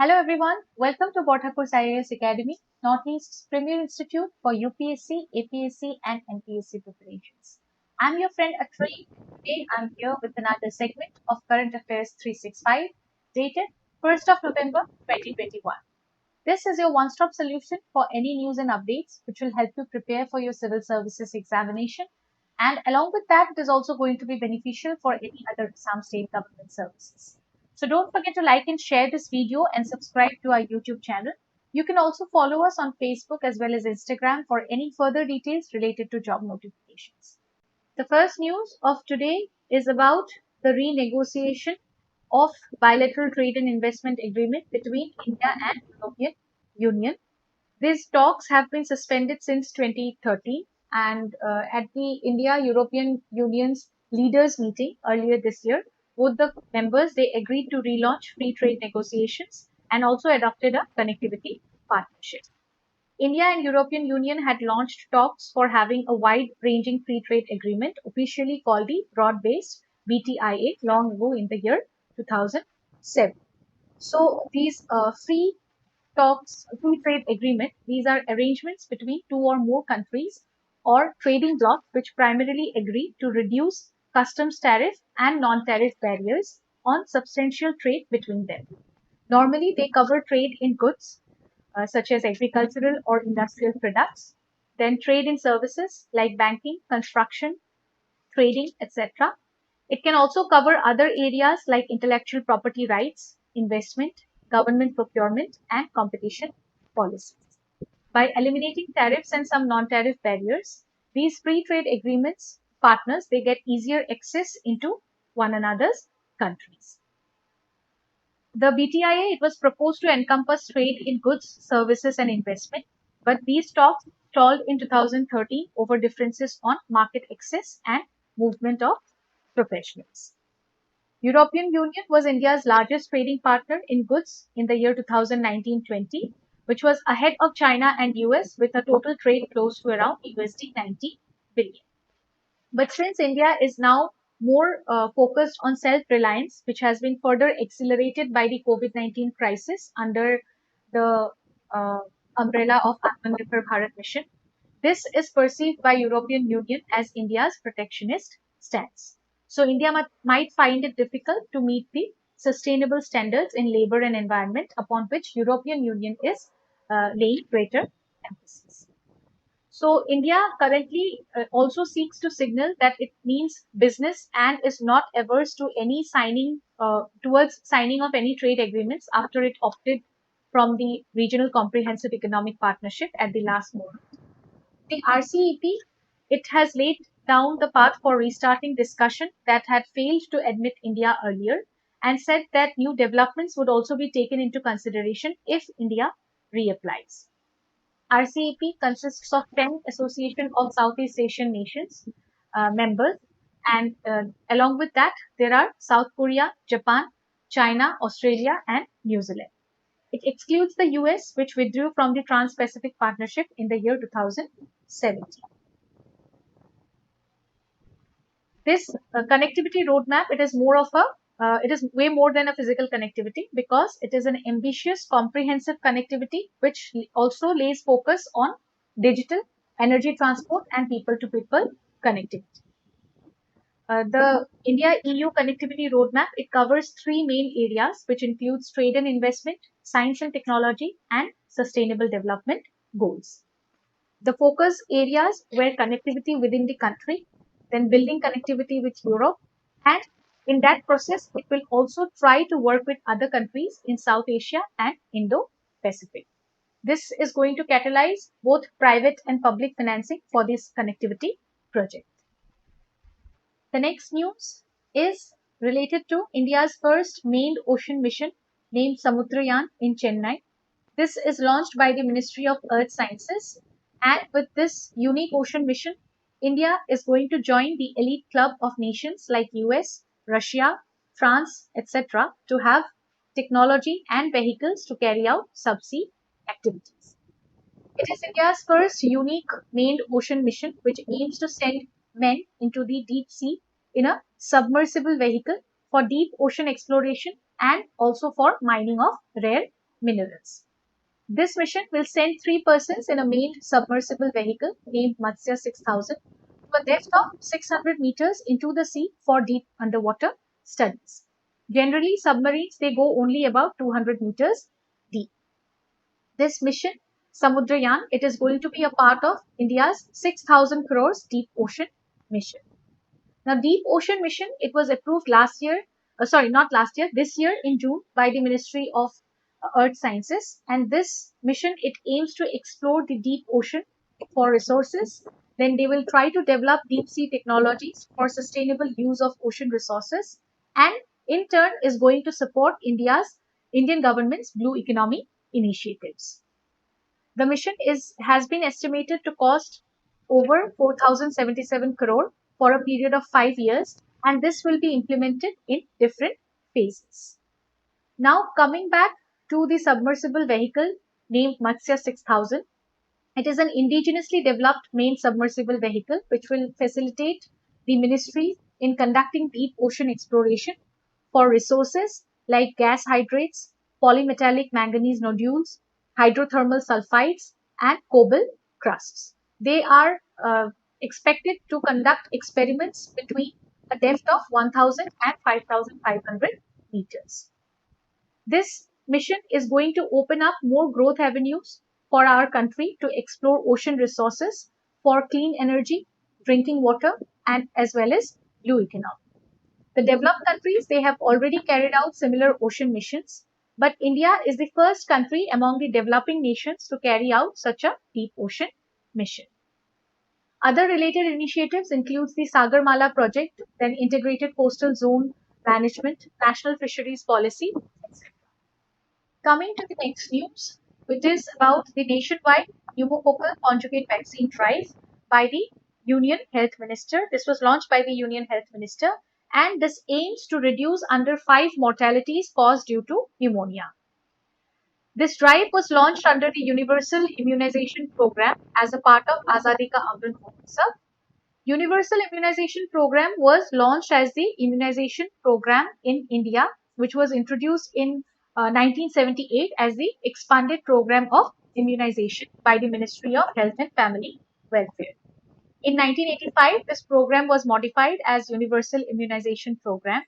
Hello everyone, welcome to Bhattakur IAS Academy, Northeast's premier institute for UPSC, APSC and NPSC preparations. I'm your friend Atree. Today I'm here with another segment of Current Affairs 365 dated 1st of November 2021. This is your one-stop solution for any news and updates which will help you prepare for your civil services examination, and along with that it is also going to be beneficial for any other Assam state government services. So don't forget to like and share this video and subscribe to our YouTube channel. You can also follow us on Facebook as well as Instagram for any further details related to job notifications. The first news of today is about the renegotiation of bilateral trade and investment agreement between India and European Union. These talks have been suspended since 2013, and at the India European Union's leaders meeting earlier this year, both the members they agreed to relaunch free trade negotiations and also adopted a connectivity partnership. India and European Union had launched talks for having a wide-ranging free trade agreement, officially called the Broad-Based BTIA, long ago in the year 2007. So these free trade agreement, these are arrangements between two or more countries or trading blocs which primarily agree to reduce customs tariff and non-tariff barriers on substantial trade between them. Normally, they cover trade in goods such as agricultural or industrial products, then trade in services like banking, construction, trading, etc. It can also cover other areas like intellectual property rights, investment, government procurement, and competition policies. By eliminating tariffs and some non-tariff barriers, these free trade agreements partners they get easier access into one another's countries. The BTIA it was proposed to encompass trade in goods, services, and investment, but these talks stalled in 2013 over differences on market access and movement of professionals. European Union was India's largest trading partner in goods in the year 2019-20, which was ahead of China and US with a total trade close to around USD 90 billion. But since India is now more focused on self-reliance, which has been further accelerated by the COVID-19 crisis under the uh, umbrella of Atmanirbhar Bharat mission, this is perceived by European Union as India's protectionist stance. So India might find it difficult to meet the sustainable standards in labor and environment upon which European Union is laying greater emphasis. So India currently also seeks to signal that it means business and is not averse to any signing towards signing of any trade agreements after it opted from the Regional Comprehensive Economic Partnership at the last moment. The RCEP it has laid down the path for restarting discussion that had failed to admit India earlier and said that new developments would also be taken into consideration if India reapplies. RCEP consists of 10 Association of Southeast Asian Nations members, and along with that, there are South Korea, Japan, China, Australia, and New Zealand. It excludes the US, which withdrew from the Trans Pacific Partnership in the year 2017. This connectivity roadmap, it is way more than a physical connectivity because it is an ambitious, comprehensive connectivity which also lays focus on digital, energy transport, and people-to-people connectivity. The India EU connectivity roadmap it covers three main areas, which includes trade and investment, science and technology, and sustainable development goals. The focus areas were connectivity within the country, then building connectivity with Europe, and in that process, it will also try to work with other countries in South Asia and Indo-Pacific. This is going to catalyze both private and public financing for this connectivity project. The next news is related to India's first manned ocean mission named Samudrayan in Chennai. This is launched by the Ministry of Earth Sciences, and with this unique ocean mission, India is going to join the elite club of nations like US, Russia, France, etc. to have technology and vehicles to carry out subsea activities. It is India's first unique manned ocean mission which aims to send men into the deep sea in a submersible vehicle for deep ocean exploration and also for mining of rare minerals. This mission will send 3 persons in a manned submersible vehicle named Matsya 6000 to a depth of 600 meters into the sea for deep underwater studies. Generally, submarines they go only about 200 meters deep. This mission, Samudrayan, it is going to be a part of India's 6,000 crores deep ocean mission. Now, Deep Ocean Mission, it was approved last year, not last year, this year in June by the Ministry of Earth Sciences. And this mission, it aims to explore the deep ocean for resources. Then they will try to develop deep sea technologies for sustainable use of ocean resources. And in turn is going to support Indian government's blue economy initiatives. The mission has been estimated to cost over 4,077 crore for a period of 5 years, and this will be implemented in different phases. Now, coming back to the submersible vehicle named Matsya 6000, it is an indigenously developed main submersible vehicle which will facilitate the ministry in conducting deep ocean exploration for resources like gas hydrates, polymetallic manganese nodules, hydrothermal sulfides, and cobalt crusts. They are expected to conduct experiments between a depth of 1,000 and 5,500 meters. This mission is going to open up more growth avenues for our country to explore ocean resources for clean energy, drinking water, and as well as blue economy. The developed countries, they have already carried out similar ocean missions, but India is the first country among the developing nations to carry out such a deep ocean mission. Other related initiatives includes the Sagarmala project, then integrated coastal zone management, national fisheries policy, etc. Coming to the next news, which is about the nationwide pneumococcal conjugate vaccine drive by the Union Health Minister. This was launched by the Union Health Minister, and this aims to reduce under 5 mortalities caused due to pneumonia. This drive was launched under the Universal Immunization Program as a part of Azadi Ka Amrit Mahotsav. Universal Immunization Program was launched as the immunization program in India, which was introduced in 1978 as the expanded program of immunization by the Ministry of Health and Family Welfare. In 1985, this program was modified as Universal Immunization Program.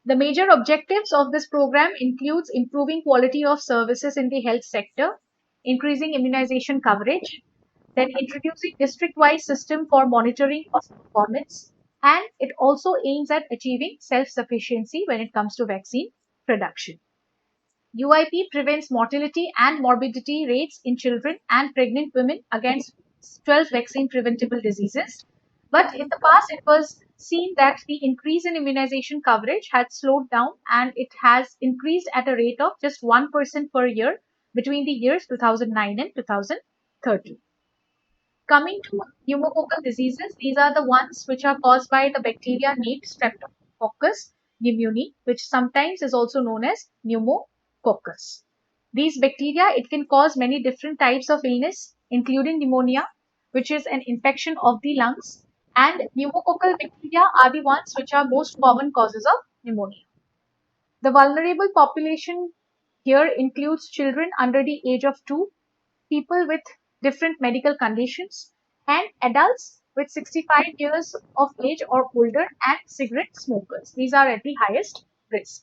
The major objectives of this program includes improving quality of services in the health sector, increasing immunization coverage, then introducing district-wise system for monitoring of performance, and it also aims at achieving self-sufficiency when it comes to vaccine production. UIP prevents mortality and morbidity rates in children and pregnant women against 12 vaccine preventable diseases. But in the past, it was seen that the increase in immunization coverage had slowed down and it has increased at a rate of just 1% per year between the years 2009 and 2013. Coming to pneumococcal diseases, these are the ones which are caused by the bacteria named Streptococcus pneumoniae, which sometimes is also known as pneumococcus. These bacteria, it can cause many different types of illness, including pneumonia, which is an infection of the lungs, and pneumococcal bacteria are the ones which are most common causes of pneumonia. The vulnerable population here includes children under the age of 2, people with different medical conditions, and adults with 65 years of age or older and cigarette smokers. These are at the highest risk.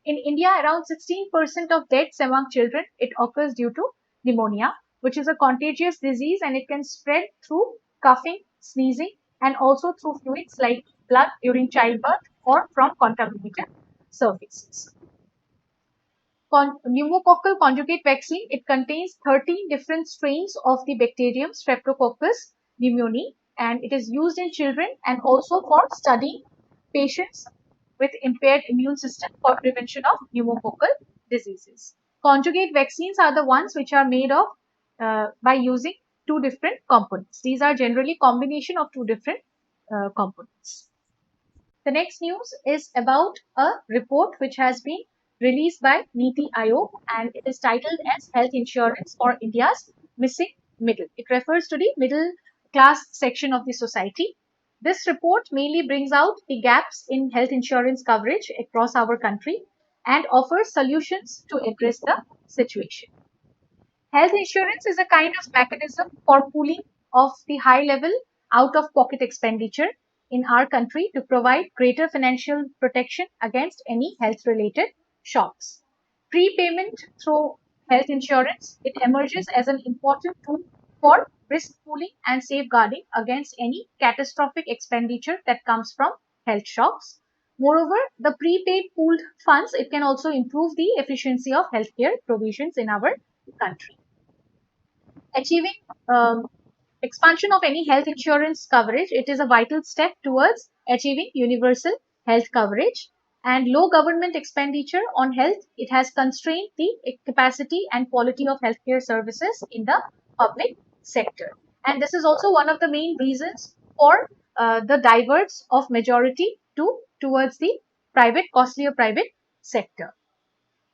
In India, around 16% of deaths among children, it occurs due to pneumonia, which is a contagious disease and it can spread through coughing, sneezing, and also through fluids like blood during childbirth or from contaminated surfaces. Pneumococcal conjugate vaccine, it contains 13 different strains of the bacterium Streptococcus pneumoniae, and it is used in children and also for studying patients with impaired immune system for prevention of pneumococcal diseases. Conjugate vaccines are the ones which are made of by using 2 different components. These are generally combination of 2 different components. The next news is about a report which has been released by Niti Aayog, and it is titled as Health Insurance for India's Missing Middle. It refers to the middle class section of the society. This report mainly brings out the gaps in health insurance coverage across our country, and offers solutions to address the situation. Health insurance is a kind of mechanism for pooling of the high level out of pocket expenditure in our country to provide greater financial protection against any health related shocks. Prepayment through health insurance, it emerges as an important tool for risk pooling and safeguarding against any catastrophic expenditure that comes from health shocks. Moreover, the prepaid pooled funds, it can also improve the efficiency of healthcare provisions in our country. Achieving expansion of any health insurance coverage, it is a vital step towards achieving universal health coverage. And low government expenditure on health, it has constrained the capacity and quality of healthcare services in the public sector. And this is also one of the main reasons for the diverge of majority towards the costlier private sector.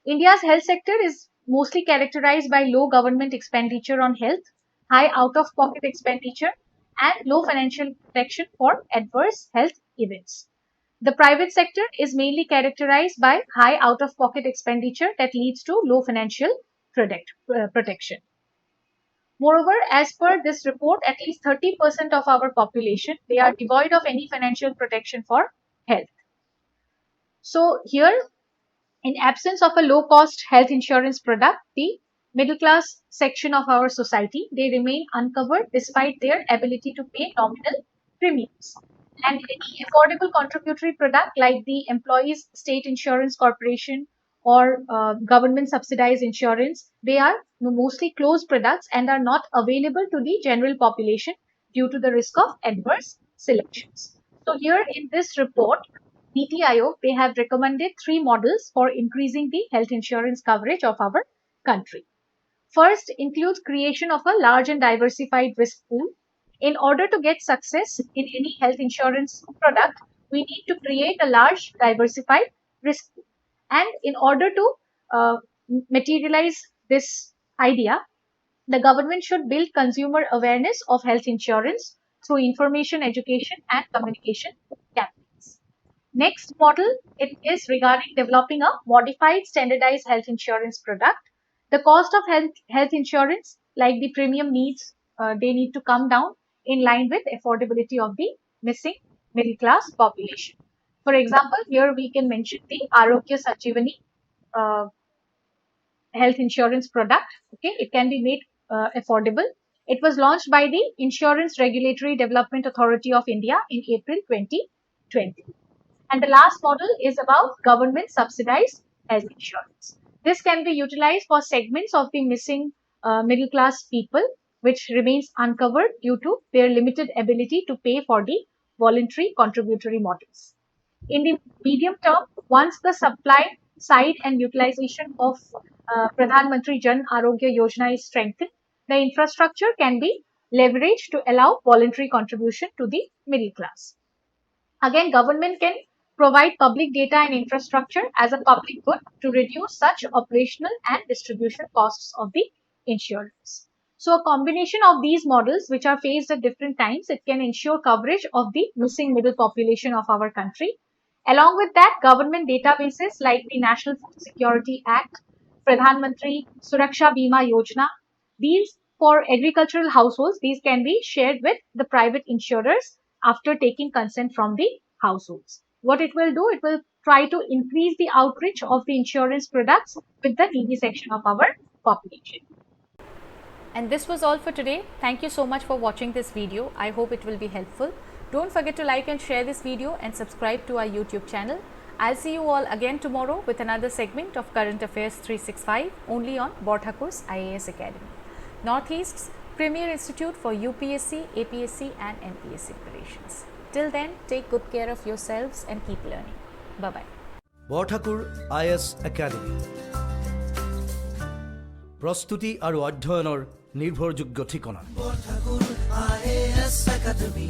India's health sector is mostly characterized by low government expenditure on health, high out of pocket expenditure, and low financial protection for adverse health events. The private sector is mainly characterized by high out of pocket expenditure that leads to low financial protection. Moreover, as per this report, at least 30% of our population, they are devoid of any financial protection for health. So here, in absence of a low cost health insurance product, the middle class section of our society, they remain uncovered despite their ability to pay nominal premiums. And any affordable contributory product like the Employees State Insurance Corporation or government subsidized insurance, they are mostly closed products and are not available to the general population due to the risk of adverse selections. So here in this report, NITI Aayog, they have recommended 3 models for increasing the health insurance coverage of our country. First includes creation of a large and diversified risk pool. In order to get success in any health insurance product, we need to create a large diversified risk pool. And in order to materialize this idea, the government should build consumer awareness of health insurance through information, education, and communication campaigns. Next model, it is regarding developing a modified standardized health insurance product. The cost of health insurance, like the premium needs, they need to come down in line with affordability of the missing middle class population. For example, here we can mention the Arogya Sanjeevani health insurance product. Okay, it can be made affordable. It was launched by the Insurance Regulatory Development Authority of India in April 2020. And the last model is about government subsidized health insurance. This can be utilized for segments of the missing middle class people, which remains uncovered due to their limited ability to pay for the voluntary contributory models. In the medium term, once the supply side and utilization of Pradhan Mantri Jan Arogya Yojana is strengthened, the infrastructure can be leveraged to allow voluntary contribution to the middle class. Again, government can provide public data and infrastructure as a public good to reduce such operational and distribution costs of the insurance. So a combination of these models, which are phased at different times, it can ensure coverage of the missing middle population of our country. Along with that, government databases like the National Food Security Act, Pradhan Mantri Suraksha Bima Yojana, these for agricultural households, these can be shared with the private insurers after taking consent from the households. What it will do, it will try to increase the outreach of the insurance products with the needy section of our population. And this was all for today. Thank you so much for watching this video. I hope it will be helpful. Don't forget to like and share this video and subscribe to our YouTube channel. I'll see you all again tomorrow with another segment of Current Affairs 365 only on Borthakur's IAS Academy, Northeast's premier institute for UPSC, APSC and MPSC preparations. Till then, take good care of yourselves and keep learning. Bye-bye. Borthakur IAS Academy প্ৰস্তুতি আৰু অধ্যয়নৰ নিৰ্ভৰযোগ্য ঠিকনা। Borthakur IAS Academy